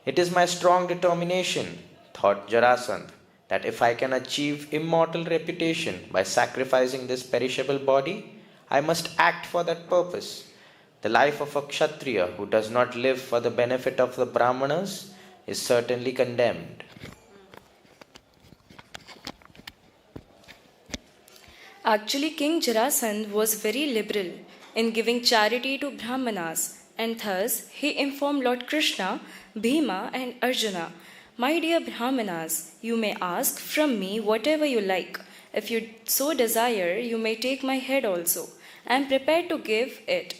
It is my strong determination, thought Jarasandha, that if I can achieve immortal reputation by sacrificing this perishable body, I must act for that purpose. The life of a Kshatriya who does not live for the benefit of the Brahmanas is certainly condemned. Actually, King Jarasandha was very liberal in giving charity to Brahmanas, and thus he informed Lord Krishna, Bhima, and Arjuna, My dear Brahmanas, you may ask from me whatever you like. If you so desire, you may take my head also. I am prepared to give it.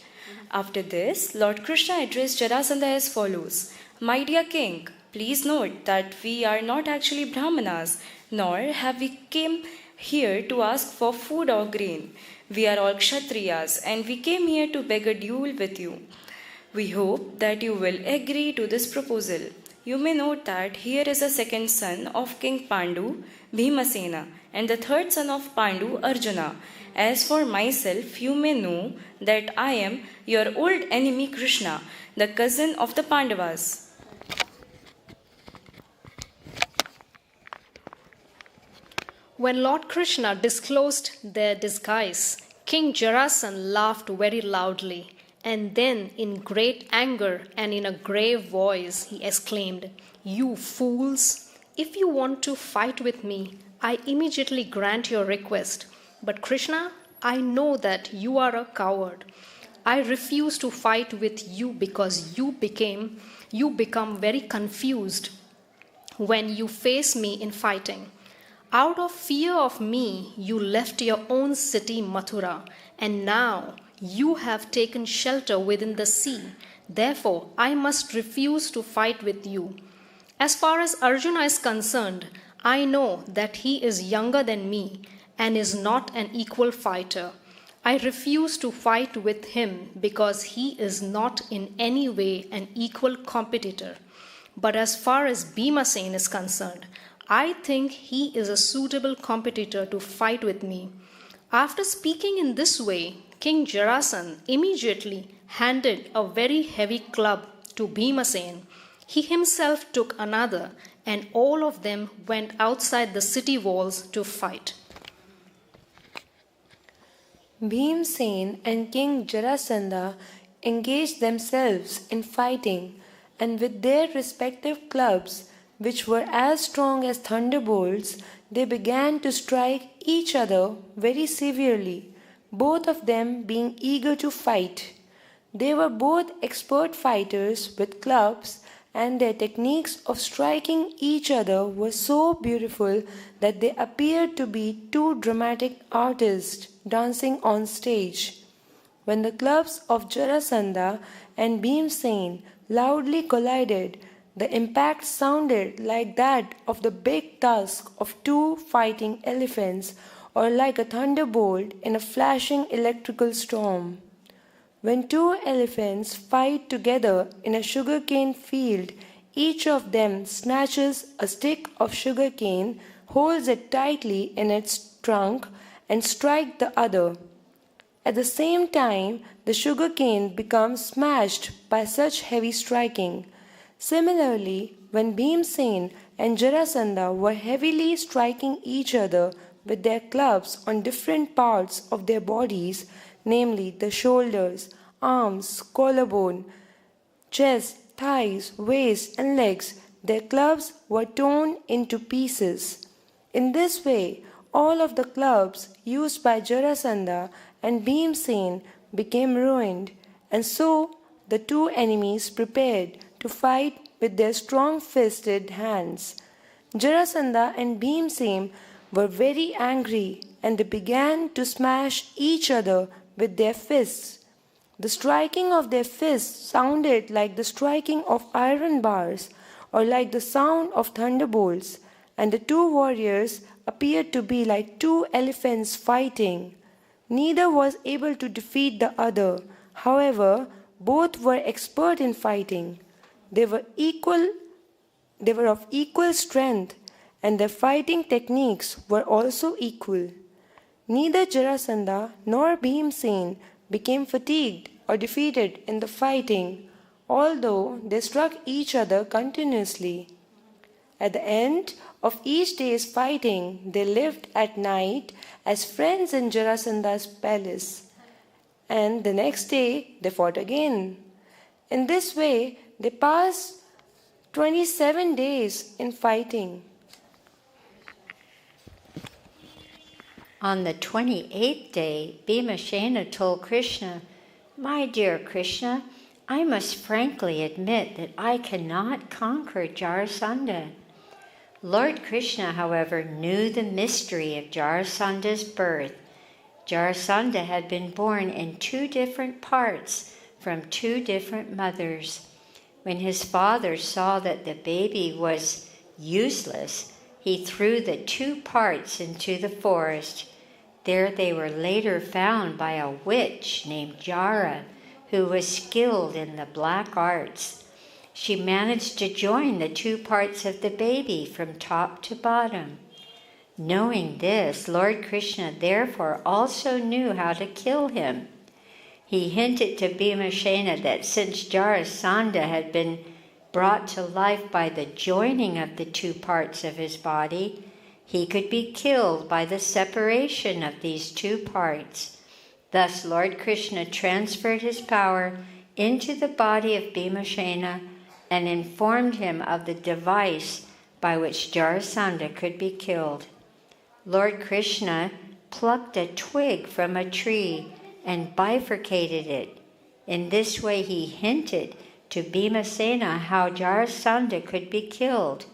After this, Lord Krishna addressed Jarasandha as follows, My dear king, please note that we are not actually Brahmanas, nor have we came here to ask for food or grain. We are all Kshatriyas, and we came here to beg a duel with you. We hope that you will agree to this proposal. You may note that here is a second son of King Pandu, Bhimasena, and the third son of Pandu, Arjuna. As for myself, you may know that I am your old enemy Kṛṣṇa, the cousin of the Pandavas. When Lord Kṛṣṇa disclosed their disguise, King Jarasandha laughed very loudly, and then in great anger and in a grave voice he exclaimed, "You fools! If you want to fight with me, I immediately grant your request. But Kṛṣṇa, I know that you are a coward. I refuse to fight with you because you become very confused when you face me in fighting. Out of fear of me, you left your own city Mathura, and now you have taken shelter within the sea. Therefore, I must refuse to fight with you. As far as Arjuna is concerned, I know that he is younger than me and is not an equal fighter. I refuse to fight with him because he is not in any way an equal competitor. But as far as Bhimasena is concerned, I think he is a suitable competitor to fight with me." After speaking in this way, King Jarasandha immediately handed a very heavy club to Bhimasena. He himself took another, and all of them went outside the city walls to fight. Bhimsen and King Jarasandha engaged themselves in fighting, and with their respective clubs, which were as strong as thunderbolts, they began to strike each other very severely, both of them being eager to fight. They were both expert fighters with clubs, and their techniques of striking each other were so beautiful that they appeared to be two dramatic artists dancing on stage. When the clubs of Jarasandha and Bhimsen loudly collided, the impact sounded like that of the big tusk of two fighting elephants, or like a thunderbolt in a flashing electrical storm. When two elephants fight together in a sugarcane field, each of them snatches a stick of sugarcane, holds it tightly in its trunk, and strikes the other. At the same time, the sugarcane becomes smashed by such heavy striking. Similarly, when Bhimsen and Jarasandha were heavily striking each other with their clubs on different parts of their bodies, namely the shoulders, arms, collarbone, chest, thighs, waist, and legs, their clubs were torn into pieces. In this way, all of the clubs used by Jarasandha and Bhimsen became ruined, and so the two enemies prepared to fight with their strong-fisted hands. Jarasandha and Bhimsen were very angry, and they began to smash each other with their fists. The striking of their fists sounded like the striking of iron bars, or like the sound of thunderbolts, and the two warriors appeared to be like two elephants fighting. Neither was able to defeat the other. However, both were expert in fighting. They were of equal strength, and their fighting techniques were also equal. Neither Jarasandha nor Bhimsen became fatigued or defeated in the fighting, although they struck each other continuously. At the end of each day's fighting, they lived at night as friends in Jarasandha's palace, and the next day they fought again. In this way, they passed 27 days in fighting. On the 28th day, Bhimasena told Kṛṣṇa, "My dear Kṛṣṇa, I must frankly admit that I cannot conquer Jarasandha." Lord Kṛṣṇa, however, knew the mystery of Jarasandha's birth. Jarasandha had been born in two different parts from two different mothers. When his father saw that the baby was useless, he threw the two parts into the forest. There they were later found by a witch named Jara, who was skilled in the black arts. She managed to join the two parts of the baby from top to bottom. Knowing this, Lord Kṛṣṇa therefore also knew how to kill him. He hinted to Bhīmasena that since Jarasandha had been brought to life by the joining of the two parts of his body, he could be killed by the separation of these two parts. Thus Lord Kṛṣṇa transferred his power into the body of Bhīmasena and informed him of the device by which Jarasandha could be killed. Lord Kṛṣṇa plucked a twig from a tree and bifurcated it. In this way he hinted to Bhīmasena how Jarasandha could be killed.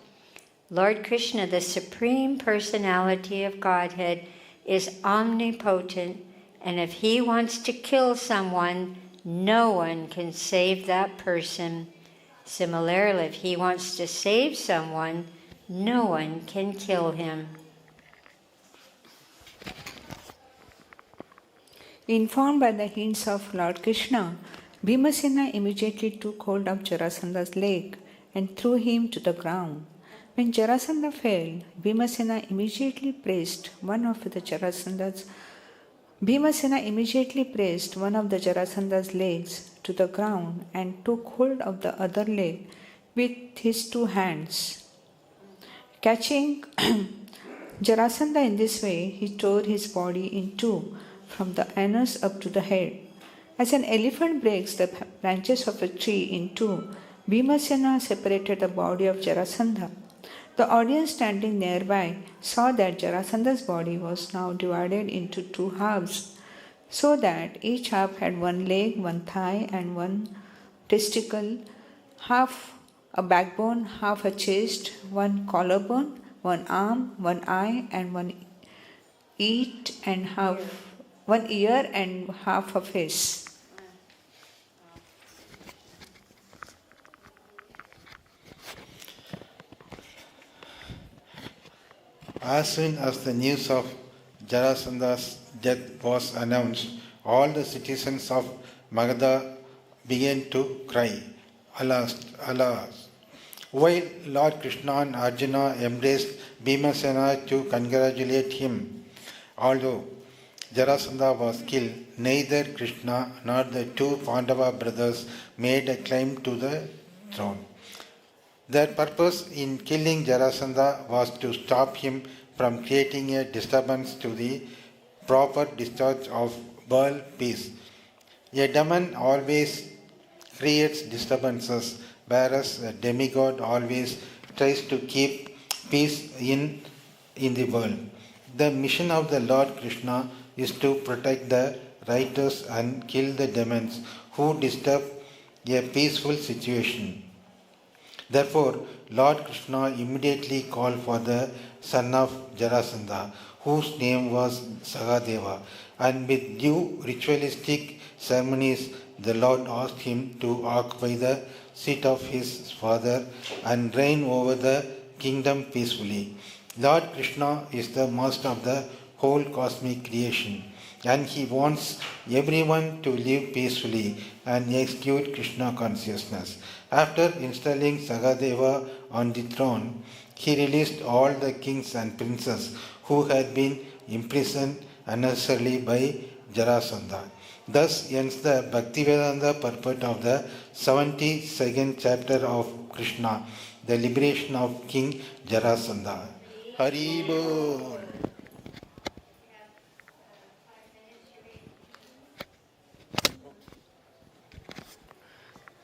Lord Kṛṣṇa, the Supreme Personality of Godhead, is omnipotent, and if he wants to kill someone, no one can save that person. Similarly, if he wants to save someone, no one can kill him. Informed by the hints of Lord Kṛṣṇa, Bhīmasena immediately took hold of Jarasandha's leg and threw him to the ground. When Jarasandha fell, Bhīmasena immediately pressed one of the Jarasandha's legs to the ground and took hold of the other leg with his two hands. Catching Jarasandha in this way, he tore his body in two, from the anus up to the head. As an elephant breaks the branches of a tree in two, Bhīmasena separated the body of Jarasandha. The audience standing nearby saw that Jarasandha's body was now divided into two halves, so that each half had one leg, one thigh, and one testicle, half a backbone, half a chest, one collarbone, one arm, one eye, and one ear and half a face. As soon as the news of Jarasandha's death was announced, all the citizens of Magadha began to cry, "Alas, alas!" While Lord Kṛṣṇa and Arjuna embraced Bhīmasena to congratulate him, although Jarasandha was killed, neither Kṛṣṇa nor the two Pandava brothers made a claim to the throne. Their purpose in killing Jarasandha was to stop him from creating a disturbance to the proper discharge of world peace. A demon always creates disturbances, whereas a demigod always tries to keep peace in the world. The mission of the Lord Kṛṣṇa is to protect the righteous and kill the demons who disturb a peaceful situation. Therefore, Lord Kṛṣṇa immediately called for the son of Jarasandha, whose name was Sagadeva, and with due ritualistic ceremonies, the Lord asked him to occupy the seat of his father and reign over the kingdom peacefully. Lord Kṛṣṇa is the master of the whole cosmic creation, and he wants everyone to live peacefully and execute Krishna consciousness. After installing Sagadeva on the throne, he released all the kings and princes who had been imprisoned unnecessarily by Jarasandha. Thus ends the Bhaktivedanta purport of the 72nd chapter of Kṛṣṇa, the liberation of King Jarasandha. Hari Bol.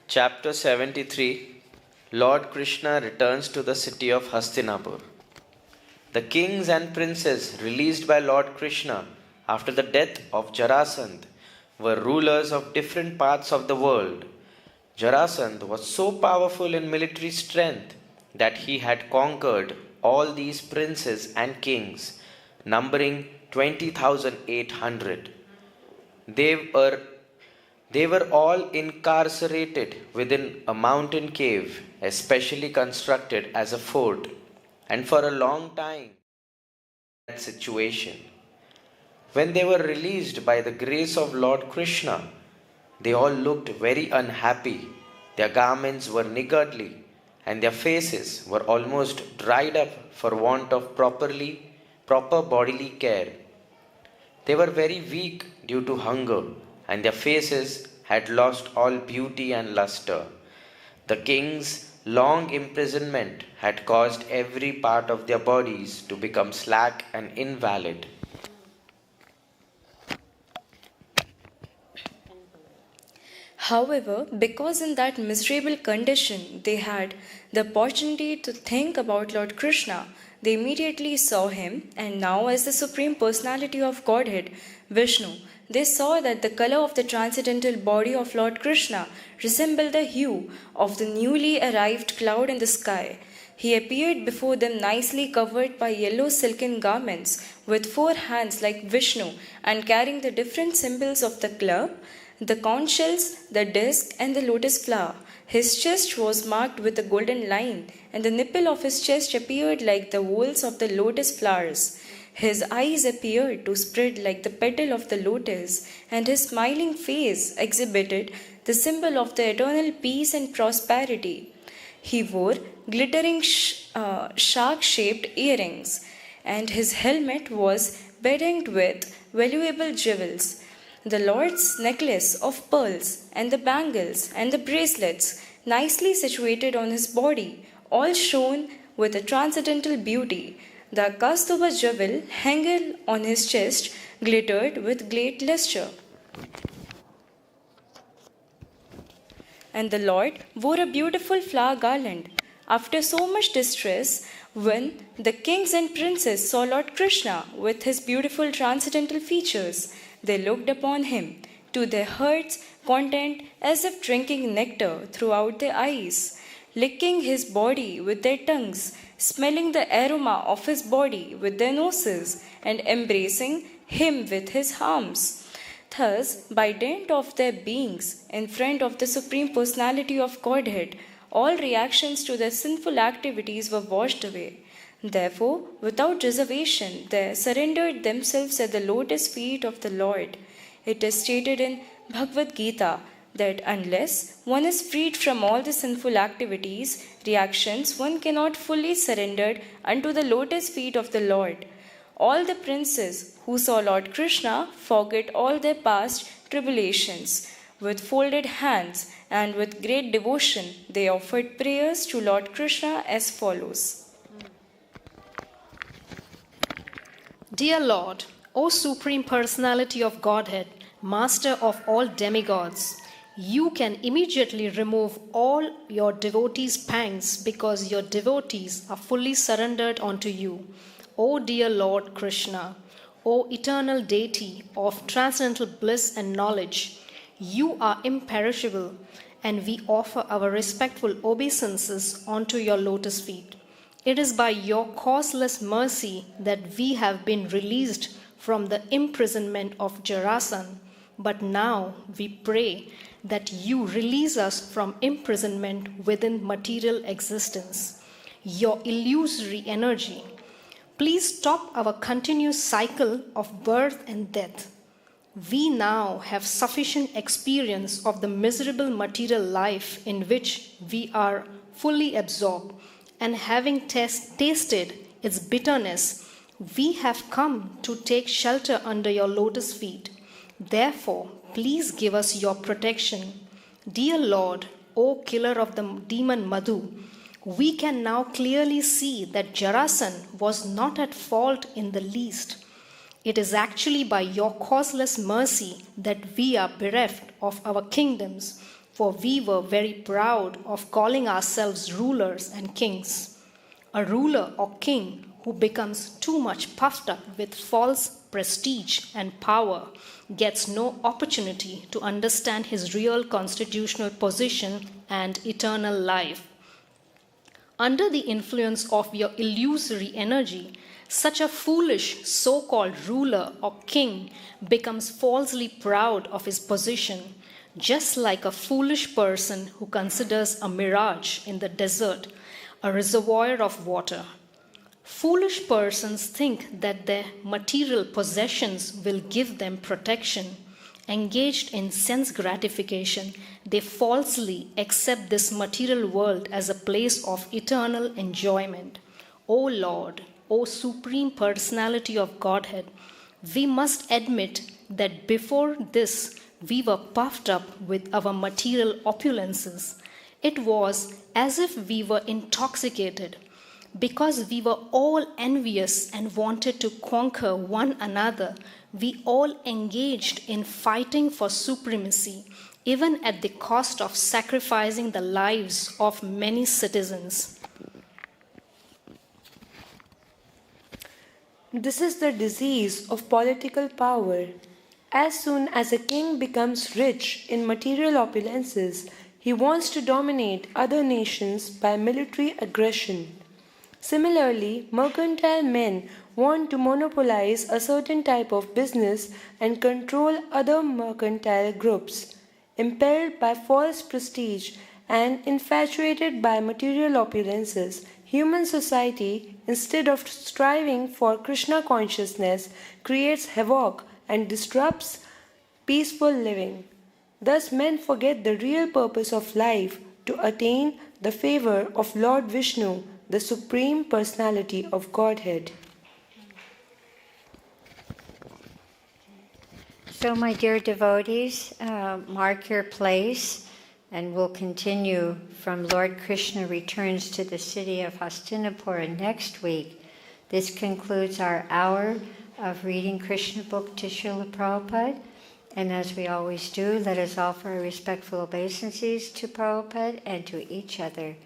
Chapter 73. Lord Kṛṣṇa returns to the city of Hastinapura. The kings and princes released by Lord Kṛṣṇa after the death of Jarasandha were rulers of different parts of the world. Jarasandha was so powerful in military strength that he had conquered all these princes and kings, numbering 20,800. They were all incarcerated within a mountain cave, especially constructed as a fort, and for a long time that situation. When they were released by the grace of Lord Kṛṣṇa, They all looked very unhappy. Their garments were niggardly, and their faces were almost dried up for want of proper bodily care. They were very weak due to hunger, and their faces had lost all beauty and luster. The king's long imprisonment had caused every part of their bodies to become slack and invalid. However, because in that miserable condition they had the opportunity to think about Lord Krishna, they immediately saw him, and now as the Supreme Personality of Godhead, Vishnu, they saw that the color of the transcendental body of Lord Krishna resembled the hue of the newly arrived cloud in the sky. He appeared before them nicely covered by yellow silken garments, with 4 hands like Vishnu, and carrying the different symbols of the club, the conch shells, the disc, and the lotus flower. His chest was marked with a golden line, and the nipple of his chest appeared like the whorls of the lotus flowers. His eyes appeared to spread like the petal of the lotus, and his smiling face exhibited the symbol of the eternal peace and prosperity. He wore glittering shark-shaped earrings, and his helmet was bedecked with valuable jewels. The Lord's necklace of pearls, and the bangles, and the bracelets, nicely situated on his body, all shone with a transcendental beauty. The Kaustubha jewel hanging on his chest glittered with great luster. And the Lord wore a beautiful flower garland. After so much distress, when the kings and princes saw Lord Krishna with his beautiful transcendental features, they looked upon him, to their hearts' content, as if drinking nectar throughout their eyes, licking his body with their tongues, smelling the aroma of his body with their noses, and embracing him with his arms. Thus, by dint of their beings in front of the Supreme Personality of Godhead, all reactions to their sinful activities were washed away. Therefore, without reservation, they surrendered themselves at the lotus feet of the Lord. It is stated in Bhagavad Gita that unless one is freed from all the sinful activities, reactions, one cannot fully surrender unto the lotus feet of the Lord. All the princes who saw Lord Krishna forget all their past tribulations. With folded hands and with great devotion, they offered prayers to Lord Krishna as follows. Dear Lord, O Supreme Personality of Godhead, Master of all demigods, you can immediately remove all your devotees' pangs because your devotees are fully surrendered unto you. O dear Lord Krishna, O eternal deity of transcendental bliss and knowledge, you are imperishable, and we offer our respectful obeisances unto your lotus feet. It is by your causeless mercy that we have been released from the imprisonment of Jarasandha, but now we pray that you release us from imprisonment within material existence. Your illusory energy, please stop our continuous cycle of birth and death. We now have sufficient experience of the miserable material life in which we are fully absorbed, and having tasted its bitterness, we have come to take shelter under your lotus feet. Therefore, please give us your protection. Dear Lord, O killer of the demon Madhu, we can now clearly see that Jarasandha was not at fault in the least. It is actually by your causeless mercy that we are bereft of our kingdoms, for we were very proud of calling ourselves rulers and kings. A ruler or king who becomes too much puffed up with false prestige and power gets no opportunity to understand his real constitutional position and eternal life. Under the influence of your illusory energy, such a foolish so-called ruler or king becomes falsely proud of his position, just like a foolish person who considers a mirage in the desert a reservoir of water. Foolish persons think that their material possessions will give them protection, engaged in sense gratification, they falsely accept this material world as a place of eternal enjoyment. O Lord, O Supreme Personality of Godhead, we must admit that before this we were puffed up with our material opulences. It was as if we were intoxicated. Because we were all envious and wanted to conquer one another, we all engaged in fighting for supremacy, even at the cost of sacrificing the lives of many citizens. This is the disease of political power. As soon as a king becomes rich in material opulences, he wants to dominate other nations by military aggression. Similarly, mercantile men want to monopolize a certain type of business and control other mercantile groups. Impelled by false prestige and infatuated by material opulences, human society, instead of striving for Krishna consciousness, creates havoc and disrupts peaceful living. Thus, men forget the real purpose of life to attain the favor of Lord Vishnu, the Supreme Personality of Godhead. So, my dear devotees, mark your place, and we'll continue from Lord Krishna returns to the city of Hastinapura next week. This concludes our hour of reading Krishna book to Srila Prabhupada. And as we always do, let us offer our respectful obeisances to Prabhupada and to each other.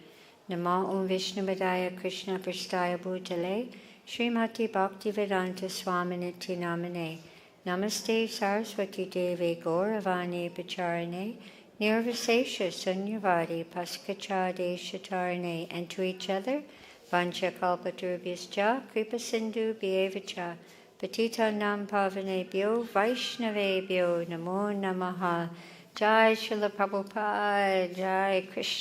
Namo Om Vishnupadaya Krishna Prasthaya Bhutale Srimati Bhaktivedanta Swaminiti Namane Namaste Saraswati Devi Gauravani Pacharane Nirvasesha Sunyavadi Paskachade Shatarane. And to each other, Vancha Kalpaturubhyascha Kripa Sindhu Bhyevacha Patita Nam Pavanebhyo Vaishnavebhyo Namo Namaha. Jai Srila Prabhupada, Jai Krishna.